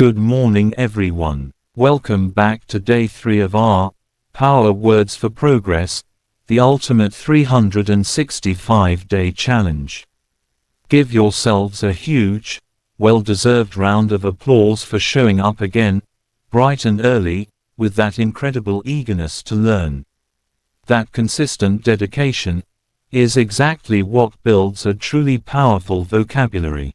Good morning everyone. Welcome back to day 3 of our Power Words for Progress, the ultimate 365-day challenge. Give yourselves a huge, well-deserved round of applause for showing up again, bright and early, with that incredible eagerness to learn. That consistent dedication is exactly what builds a truly powerful vocabulary.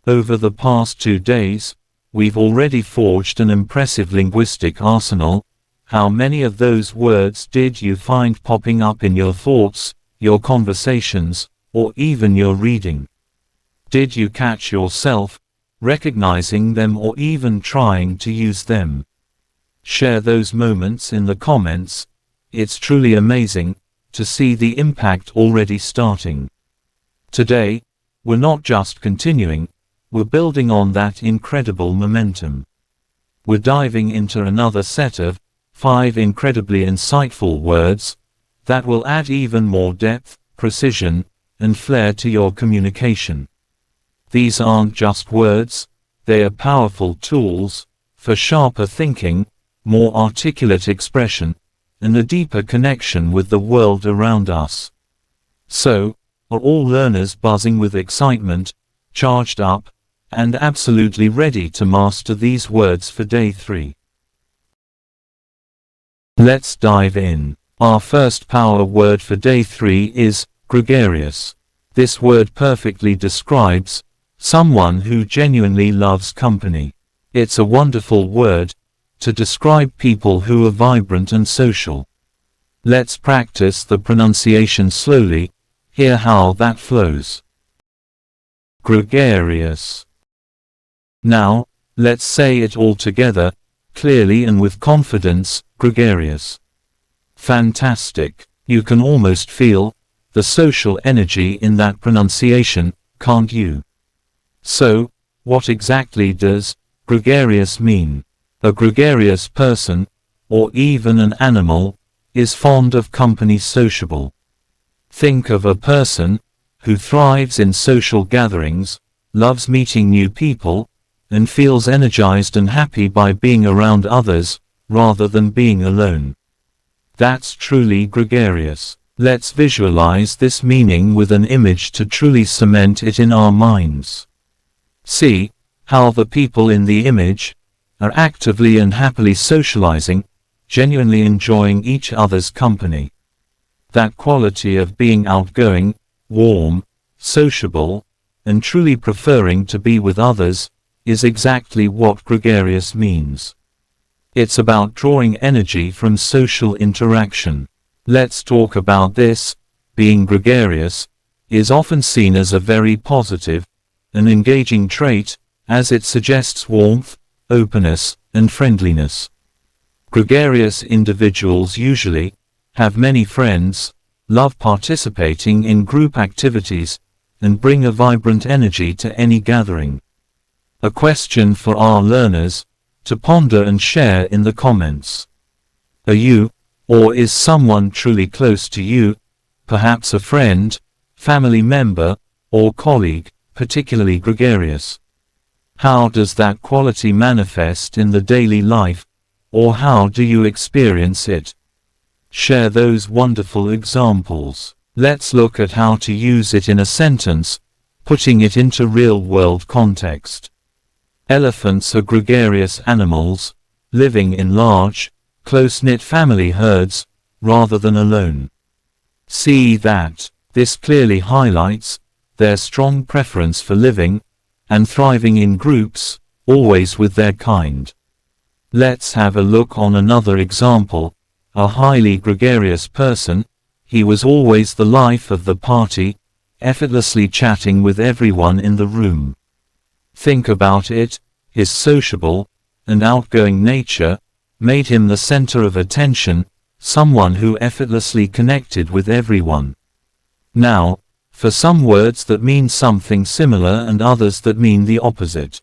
Over the past 2 days, we've already forged an impressive linguistic arsenal. How many of those words did you find popping up in your thoughts, your conversations, or even your reading? Did you catch yourself recognizing them or even trying to use them? Share those moments in the comments. It's truly amazing to see the impact already starting. Today, we're not just continuing, we're building on that incredible momentum. We're diving into another set of 5 incredibly insightful words that will add even more depth, precision, and flair to your communication. These aren't just words, they are powerful tools for sharper thinking, more articulate expression, and a deeper connection with the world around us. So, are all learners buzzing with excitement, charged up, and absolutely ready to master these words for day 3? Let's dive in. Our first power word for day 3 is gregarious. This word perfectly describes someone who genuinely loves company. It's a wonderful word to describe people who are vibrant and social. Let's practice the pronunciation slowly. Hear how that flows. Gregarious. Now, let's say it all together, clearly and with confidence. Gregarious. Fantastic. You can almost feel the social energy in that pronunciation, can't you? So, what exactly does gregarious mean? A gregarious person, or even an animal, is fond of company, sociable. Think of a person who thrives in social gatherings, loves meeting new people, and feels energized and happy by being around others, rather than being alone. That's truly gregarious. Let's visualize this meaning with an image to truly cement it in our minds. See how the people in the image are actively and happily socializing, genuinely enjoying each other's company. That quality of being outgoing, warm, sociable, and truly preferring to be with others is exactly what gregarious means. It's about drawing energy from social interaction. Let's talk about this. Being gregarious is often seen as a very positive and engaging trait, as it suggests warmth, openness, and friendliness. Gregarious individuals usually have many friends, love participating in group activities, and bring a vibrant energy to any gathering. A question for our learners to ponder and share in the comments. Are you, or is someone truly close to you, perhaps a friend, family member, or colleague, particularly gregarious? How does that quality manifest in the daily life, or how do you experience it? Share those wonderful examples. Let's look at how to use it in a sentence, putting it into real-world context. Elephants are gregarious animals, living in large, close-knit family herds, rather than alone. See that. This clearly highlights their strong preference for living and thriving in groups, always with their kind. Let's have a look on another example. A highly gregarious person. He was always the life of the party, effortlessly chatting with everyone in the room. Think about it. His sociable and outgoing nature made him the center of attention, someone who effortlessly connected with everyone. Now, for some words that mean something similar and others that mean the opposite.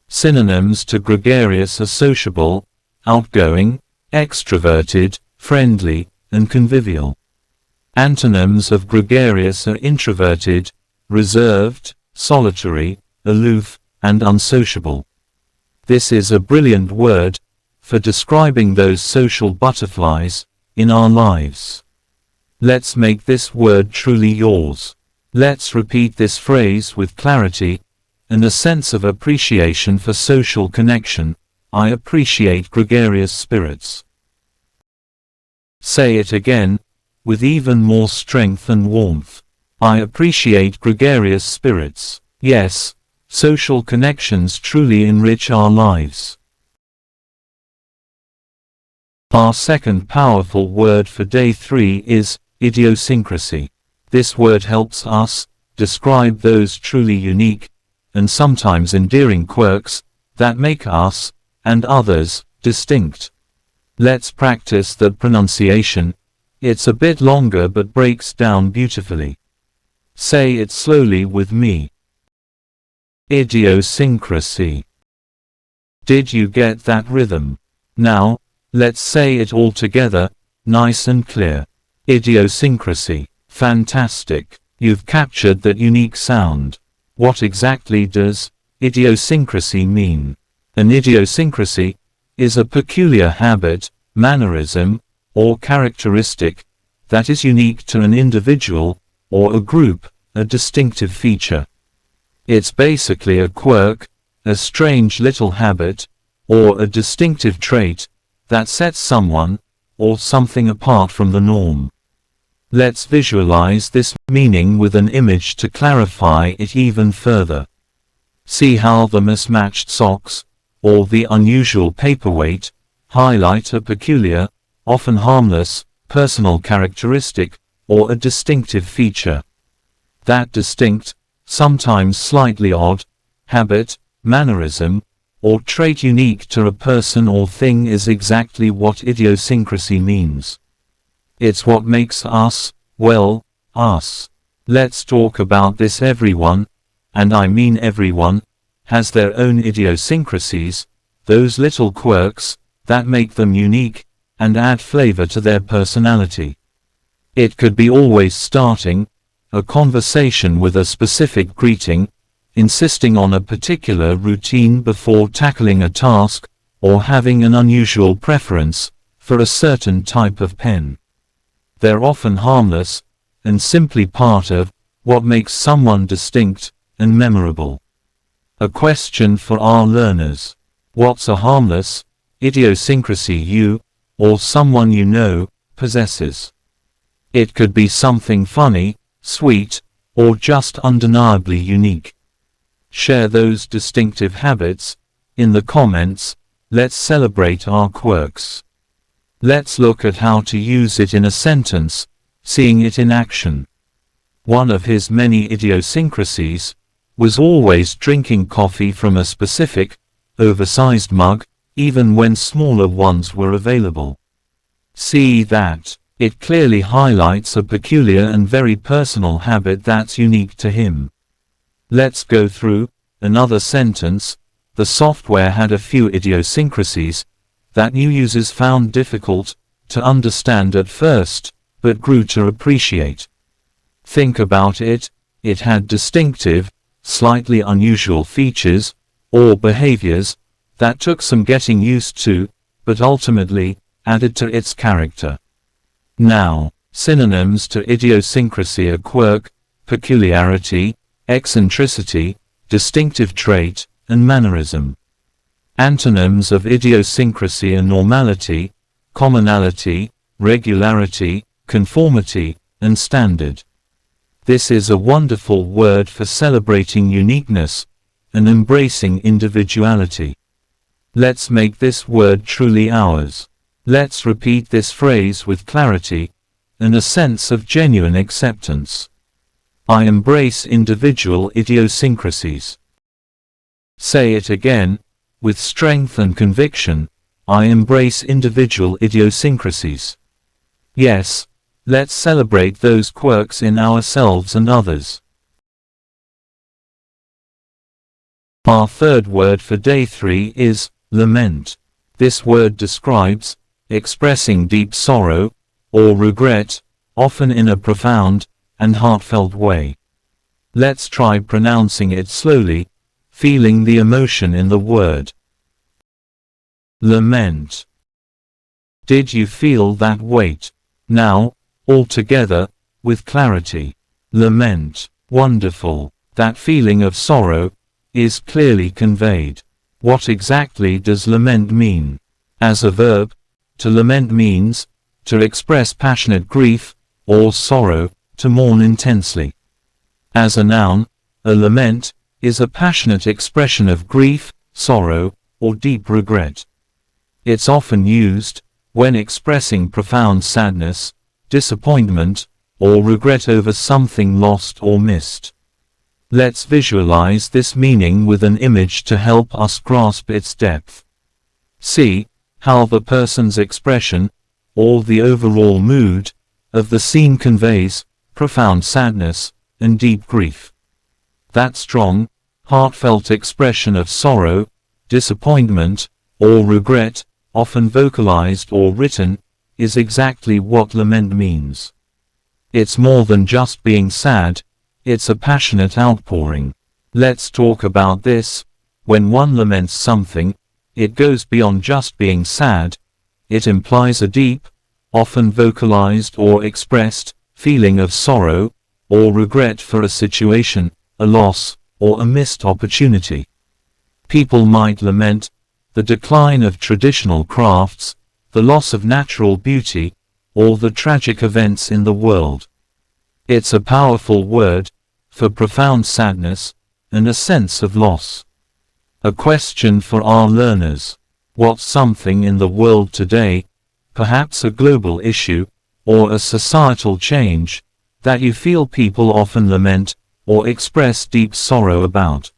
Synonyms to gregarious are sociable, outgoing, extroverted, friendly, and convivial. Antonyms of gregarious are introverted, reserved, solitary, aloof, and unsociable. This is a brilliant word for describing those social butterflies in our lives. Let's make this word truly yours. Let's repeat this phrase with clarity and a sense of appreciation for social connection. I appreciate gregarious spirits. Say it again, with even more strength and warmth. I appreciate gregarious spirits. Yes, social connections truly enrich our lives. Our second powerful word for day 3 is idiosyncrasy. This word helps us describe those truly unique and sometimes endearing quirks that make us and others distinct. Let's practice that pronunciation. It's a bit longer but breaks down beautifully. Say it slowly with me. Idiosyncrasy. Did you get that rhythm? Now, let's say it all together, nice and clear. Idiosyncrasy. Fantastic. You've captured that unique sound. What exactly does idiosyncrasy mean? An idiosyncrasy is a peculiar habit, mannerism, or characteristic that is unique to an individual or a group, a distinctive feature. It's basically a quirk, a strange little habit, or a distinctive trait that sets someone or something apart from the norm. Let's visualize this meaning with an image to clarify it even further. See how the mismatched socks, or the unusual paperweight, highlight a peculiar, often harmless, personal characteristic, or a distinctive feature. That distinct, sometimes slightly odd, habit, mannerism, or trait unique to a person or thing is exactly what idiosyncrasy means. It's what makes us, well, us. Let's talk about this. Everyone, and I mean everyone, has their own idiosyncrasies, those little quirks that make them unique and add flavor to their personality. It could be always starting a conversation with a specific greeting, insisting on a particular routine before tackling a task, or having an unusual preference for a certain type of pen. They're often harmless and simply part of what makes someone distinct and memorable. A question for our learners. What's a harmless idiosyncrasy you, or someone you know, possesses? It could be something funny, sweet, or just undeniably unique. Share those distinctive habits in the comments. Let's celebrate our quirks. Let's look at how to use it in a sentence, seeing it in action. One of his many idiosyncrasies was always drinking coffee from a specific, oversized mug, even when smaller ones were available. See that? It clearly highlights a peculiar and very personal habit that's unique to him. Let's go through another sentence. The software had a few idiosyncrasies that new users found difficult to understand at first, but grew to appreciate. Think about it. It had distinctive, slightly unusual features or behaviors that took some getting used to, but ultimately added to its character. Now, synonyms to idiosyncrasy are quirk, peculiarity, eccentricity, distinctive trait, and mannerism. Antonyms of idiosyncrasy are normality, commonality, regularity, conformity, and standard. This is a wonderful word for celebrating uniqueness and embracing individuality. Let's make this word truly ours. Let's repeat this phrase with clarity and a sense of genuine acceptance. I embrace individual idiosyncrasies. Say it again, with strength and conviction. I embrace individual idiosyncrasies. Yes, let's celebrate those quirks in ourselves and others. Our third word for day 3 is lament. This word describes expressing deep sorrow or regret, often in a profound and heartfelt way. Let's try pronouncing it slowly, feeling the emotion in the word. Lament. Did you feel that weight? Now, all together, with clarity. Lament. Wonderful. That feeling of sorrow is clearly conveyed. What exactly does lament mean? As a verb, to lament means to express passionate grief or sorrow, to mourn intensely. As a noun, a lament is a passionate expression of grief, sorrow, or deep regret. It's often used when expressing profound sadness, disappointment, or regret over something lost or missed. Let's visualize this meaning with an image to help us grasp its depth. See how the person's expression, or the overall mood, of the scene conveys profound sadness and deep grief. That strong, heartfelt expression of sorrow, disappointment, or regret, often vocalized or written, is exactly what lament means. It's more than just being sad, it's a passionate outpouring. Let's talk about this. When one laments something, it goes beyond just being sad. It implies a deep, often vocalized or expressed, feeling of sorrow or regret for a situation, a loss, or a missed opportunity. People might lament the decline of traditional crafts, the loss of natural beauty, or the tragic events in the world. It's a powerful word for profound sadness and a sense of loss. A question for our learners. What's something in the world today, perhaps a global issue, or a societal change, that you feel people often lament or express deep sorrow about?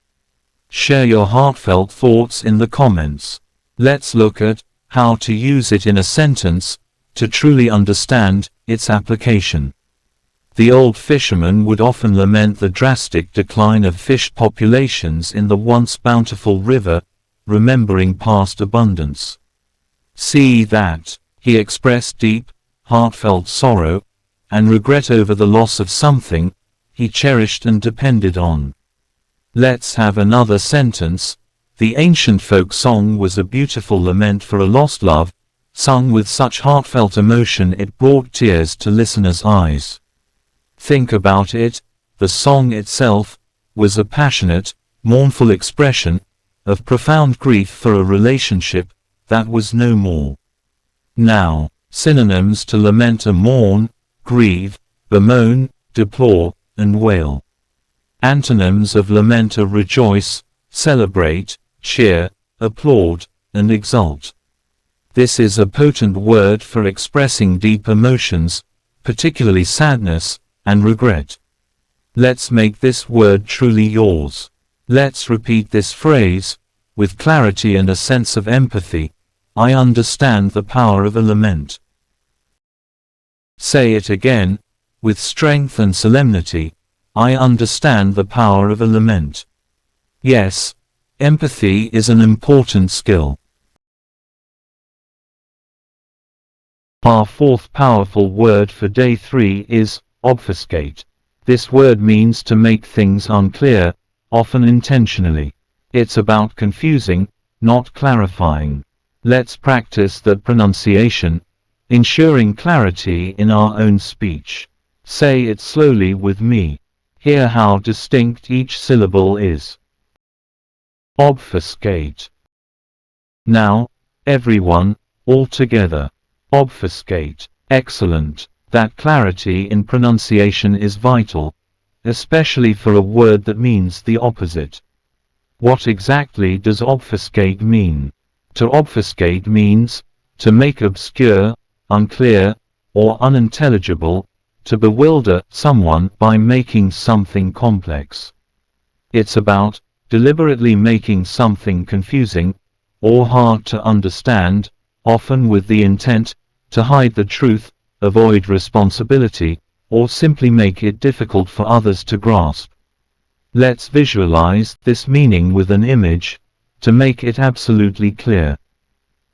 Share your heartfelt thoughts in the comments. Let's look at how to use it in a sentence to truly understand its application. The old fisherman would often lament the drastic decline of fish populations in the once bountiful river, remembering past abundance. See that he expressed deep, heartfelt sorrow and regret over the loss of something he cherished and depended on. Let's have another sentence. The ancient folk song was a beautiful lament for a lost love, sung with such heartfelt emotion it brought tears to listeners' eyes. Think about it, the song itself was a passionate, mournful expression of profound grief for a relationship that was no more. Now, synonyms to lament are mourn, grieve, bemoan, deplore, and wail. Antonyms of lament are rejoice, celebrate, cheer, applaud, and exult. This is a potent word for expressing deep emotions, particularly sadness and regret. Let's make this word truly yours. Let's repeat this phrase with clarity and a sense of empathy. I understand the power of a lament. Say it again, with strength and solemnity. I understand the power of a lament. Yes, empathy is an important skill. Our fourth powerful word for day 3 is obfuscate. This word means to make things unclear, often intentionally. It's about confusing, not clarifying. Let's practice that pronunciation, ensuring clarity in our own speech. Say it slowly with me. Hear how distinct each syllable is. Obfuscate. Now, everyone, all together. Obfuscate. Excellent. That clarity in pronunciation is vital, especially for a word that means the opposite. What exactly does obfuscate mean? To obfuscate means to make obscure, unclear, or unintelligible, to bewilder someone by making something complex. It's about deliberately making something confusing or hard to understand, often with the intent to hide the truth, avoid responsibility, or simply make it difficult for others to grasp. Let's visualize this meaning with an image to make it absolutely clear.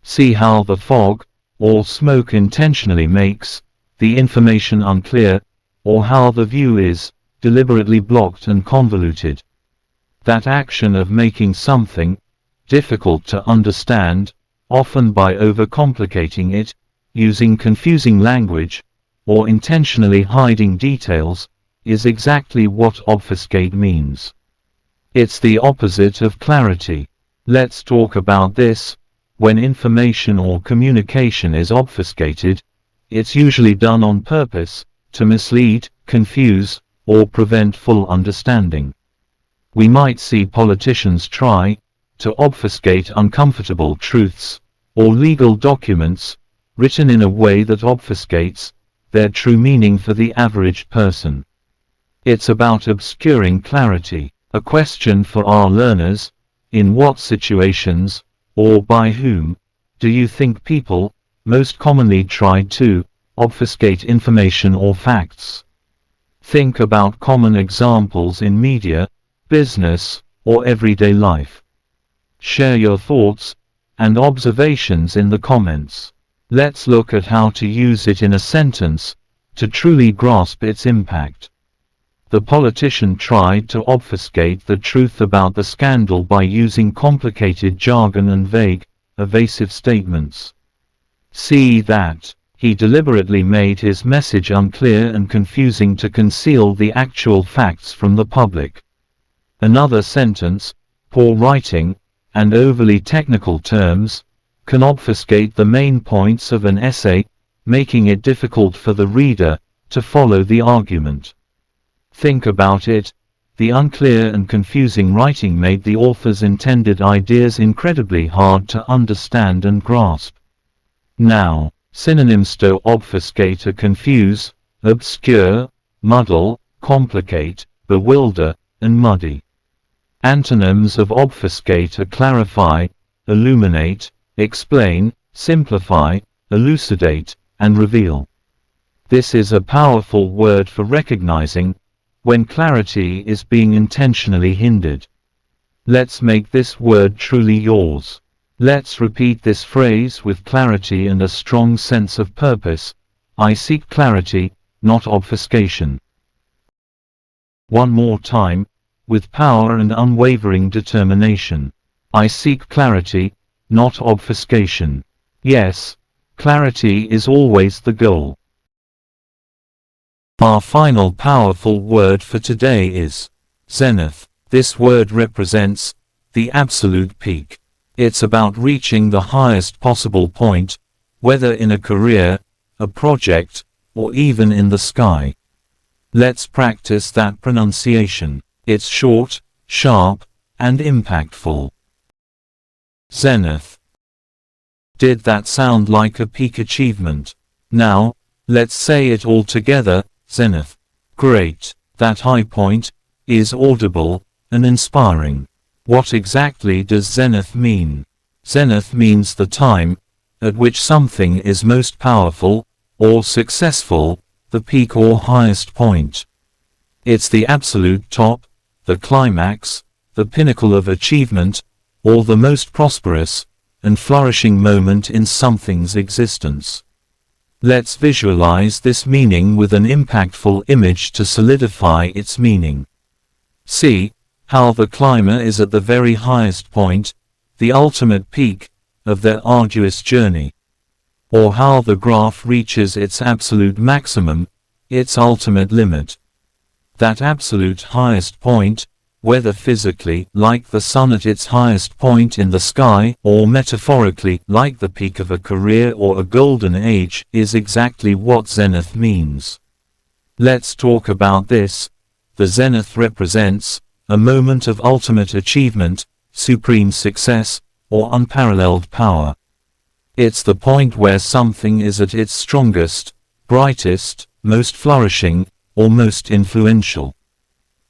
See how the fog or smoke intentionally makes the information unclear, or how the view is deliberately blocked and convoluted. That action of making something difficult to understand often by overcomplicating it, using confusing language, or intentionally hiding details, is exactly what obfuscate means. It's the opposite of clarity. Let's talk about this. When information or communication is obfuscated, it's usually done on purpose, to mislead, confuse, or prevent full understanding. We might see politicians try to obfuscate uncomfortable truths, or legal documents, written in a way that obfuscates their true meaning for the average person. It's about obscuring clarity. A question for our learners: in what situations, or by whom, do you think people most commonly try to obfuscate information or facts? Think about common examples in media, business, or everyday life. Share your thoughts and observations in the comments. Let's look at how to use it in a sentence to truly grasp its impact. The politician tried to obfuscate the truth about the scandal by using complicated jargon and vague, evasive statements. See that. He deliberately made his message unclear and confusing to conceal the actual facts from the public. Another sentence, poor writing, and overly technical terms, can obfuscate the main points of an essay, making it difficult for the reader to follow the argument. Think about it. The unclear and confusing writing made the author's intended ideas incredibly hard to understand and grasp. Now, synonyms to obfuscate are confuse, obscure, muddle, complicate, bewilder, and muddy. Antonyms of obfuscate are clarify, illuminate, explain, simplify, elucidate, and reveal. This is a powerful word for recognizing when clarity is being intentionally hindered. Let's make this word truly yours. Let's repeat this phrase with clarity and a strong sense of purpose. I seek clarity, not obfuscation. One more time, with power and unwavering determination. I seek clarity, not obfuscation. Yes, clarity is always the goal. Our final powerful word for today is zenith. This word represents the absolute peak. It's about reaching the highest possible point, whether in a career, a project, or even in the sky. Let's practice that pronunciation. It's short, sharp, and impactful. Zenith. Did that sound like a peak achievement? Now, let's say it all together. Zenith. Great. That high point is audible and inspiring. What exactly does zenith mean? Zenith means the time at which something is most powerful or successful, the peak or highest point. It's the absolute top, the climax, the pinnacle of achievement, or the most prosperous and flourishing moment in something's existence. Let's visualize this meaning with an impactful image to solidify its meaning. See how the climber is at the very highest point, the ultimate peak of their arduous journey. Or how the graph reaches its absolute maximum, its ultimate limit. That absolute highest point, whether physically like the sun at its highest point in the sky, or metaphorically like the peak of a career or a golden age, is exactly what zenith means. Let's talk about this. The zenith represents a moment of ultimate achievement, supreme success, or unparalleled power. It's the point where something is at its strongest, brightest, most flourishing, or most influential.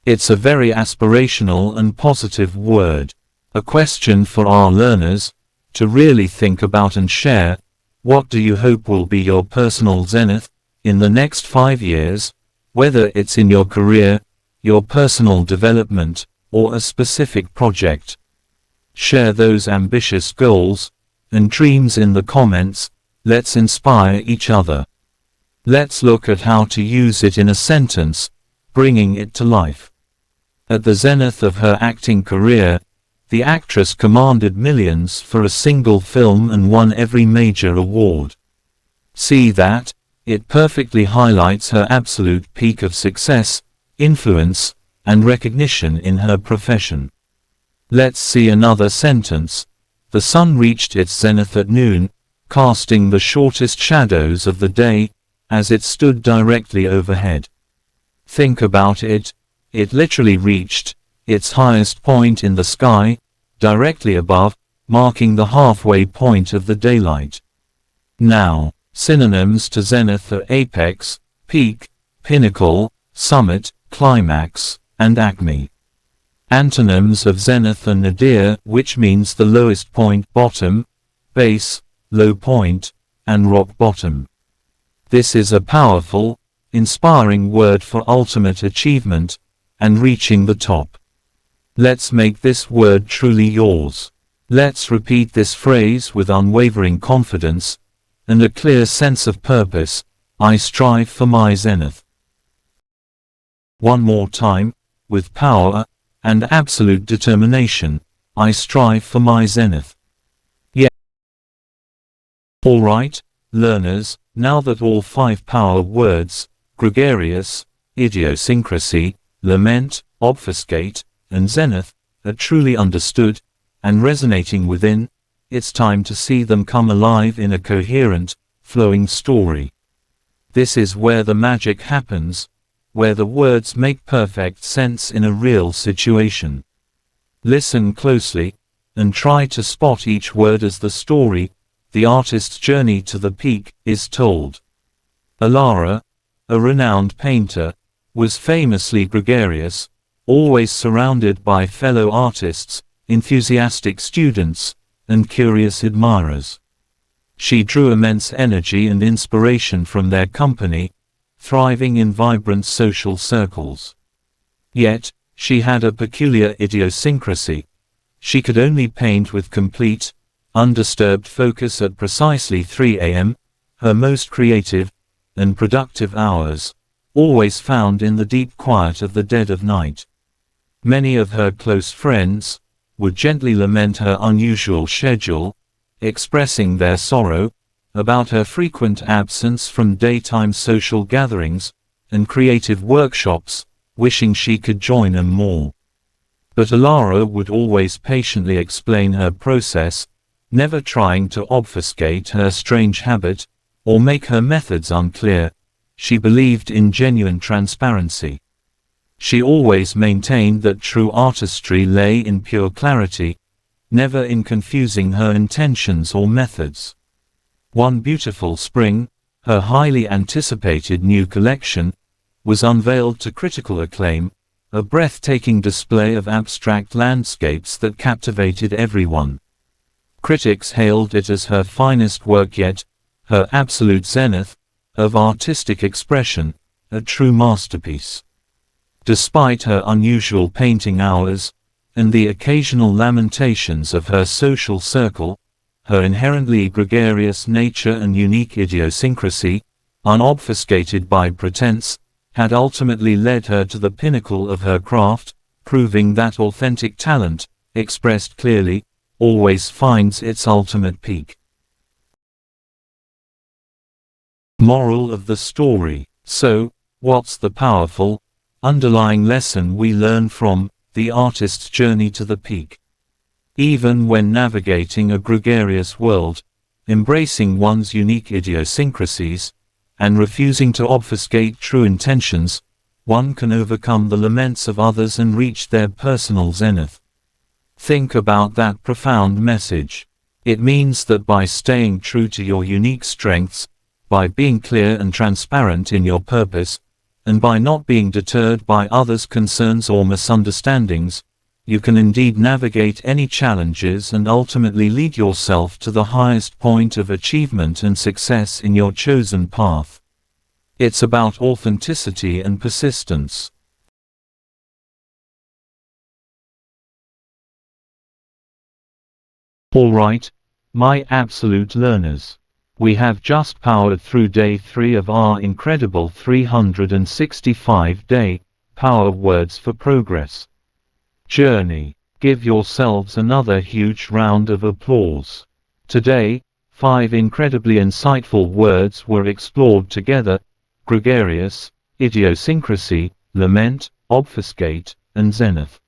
It's a very aspirational and positive word. A question for our learners to really think about and share: what do you hope will be your personal zenith in the next 5 years, whether it's in your career, your personal development, or a specific project? Share those ambitious goals and dreams in the comments. Let's inspire each other. Let's look at how to use it in a sentence, bringing it to life. At the zenith of her acting career, The actress commanded millions for a single film and won every major award. See that? It perfectly highlights her absolute peak of success, influence, and recognition in her profession. Let's see another sentence. The sun reached its zenith at noon, casting the shortest shadows of the day, as it stood directly overhead. Think about it. It literally reached its highest point in the sky, directly above, marking the halfway point of the daylight. Now, synonyms to zenith are apex, peak, pinnacle, summit, climax, and acme. Antonyms of zenith are nadir, which means the lowest point, bottom, base, low point, and rock bottom. This is a powerful, inspiring word for ultimate achievement, and reaching the top. Let's make this word truly yours. Let's repeat this phrase with unwavering confidence, and a clear sense of purpose. I strive for my zenith. One more time, with power, and absolute determination, I strive for my zenith. Yeah. Alright, learners, now that all 5 power words, gregarious, idiosyncrasy, lament, obfuscate, and zenith, are truly understood, and resonating within, it's time to see them come alive in a coherent, flowing story. This is where the magic happens, where the words make perfect sense in a real situation. Listen closely, and try to spot each word as the story, the artist's journey to the peak, is told. Alara, a renowned painter, was famously gregarious, always surrounded by fellow artists, enthusiastic students, and curious admirers. She drew immense energy and inspiration from their company, thriving in vibrant social circles. Yet, she had a peculiar idiosyncrasy. She could only paint with complete, undisturbed focus at precisely 3 a.m., her most creative and productive hours, always found in the deep quiet of the dead of night. Many of her close friends would gently lament her unusual schedule, expressing their sorrow about her frequent absence from daytime social gatherings and creative workshops, wishing she could join them more. But Alara would always patiently explain her process, never trying to obfuscate her strange habit or make her methods unclear. She believed in genuine transparency. She always maintained that true artistry lay in pure clarity, never in confusing her intentions or methods. One beautiful spring, her highly anticipated new collection was unveiled to critical acclaim, a breathtaking display of abstract landscapes that captivated everyone. Critics hailed it as her finest work yet, her absolute zenith of artistic expression, a true masterpiece. Despite her unusual painting hours, and the occasional lamentations of her social circle, her inherently gregarious nature and unique idiosyncrasy, unobfuscated by pretense, had ultimately led her to the pinnacle of her craft, proving that authentic talent, expressed clearly, always finds its ultimate peak. Moral of the story. So, what's the powerful, underlying lesson we learn from the artist's journey to the peak? Even when navigating a gregarious world, embracing one's unique idiosyncrasies, and refusing to obfuscate true intentions, one can overcome the laments of others and reach their personal zenith. Think about that profound message. It means that by staying true to your unique strengths, by being clear and transparent in your purpose, and by not being deterred by others' concerns or misunderstandings, you can indeed navigate any challenges and ultimately lead yourself to the highest point of achievement and success in your chosen path. It's about authenticity and persistence. Alright, my absolute learners. We have just powered through day 3 of our incredible 365-day Power Words for Progress journey. Give yourselves another huge round of applause. Today, 5 incredibly insightful words were explored together: gregarious, idiosyncrasy, lament, obfuscate, and zenith.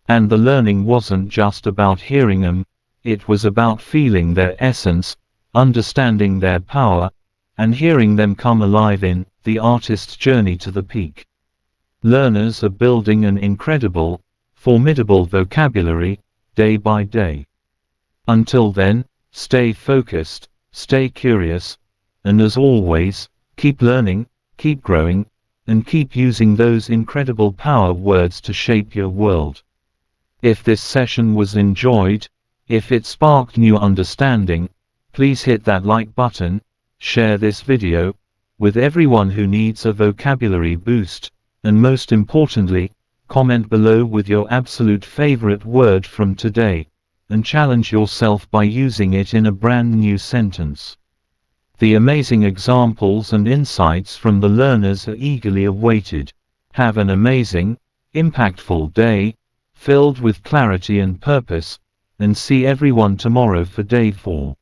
And the learning wasn't just about hearing them, it was about feeling their essence, understanding their power, and hearing them come alive in the artist's journey to the peak. Learners are building an incredible, formidable vocabulary, day by day. Until then, stay focused, stay curious, and as always, keep learning, keep growing, and keep using those incredible power words to shape your world. If this session was enjoyed, if it sparked new understanding, please hit that like button, share this video with everyone who needs a vocabulary boost, and most importantly, comment below with your absolute favorite word from today, and challenge yourself by using it in a brand new sentence. The amazing examples and insights from the learners are eagerly awaited. Have an amazing, impactful day, filled with clarity and purpose, and see everyone tomorrow for day 4.